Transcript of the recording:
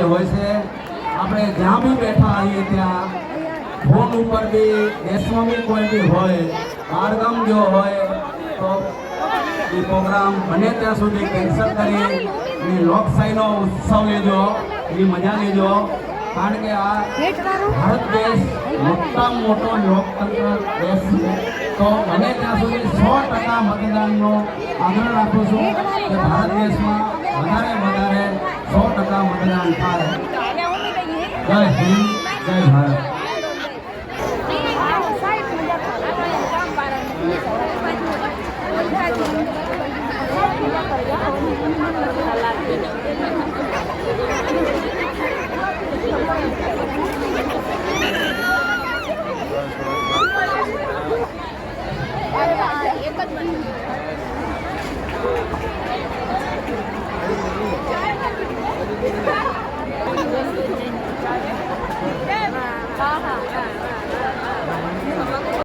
જે હોય છે આપણે જ્યાં બી બેઠા આવીએ ત્યાં ફોન ઉપર બી દેશમાં બી કોઈ બી હોય બહારગામ જો હોય તો એ પ્રોગ્રામ બને ત્યાં સુધી કેન્સલ કરી એ લોકશાહીનો ઉત્સવ લેજો, એની મજા લેજો. કારણ કે આ ભારત દેશ મોટામાં મોટો લોકતંત્ર દેશ છે. તો બને ત્યાં સુધી 100% મતદાનનો આગ્રહ રાખું છું કે ભારત દેશમાં વધારે 100% મતદાન થાય. જય હિન્દ, જય ભારત.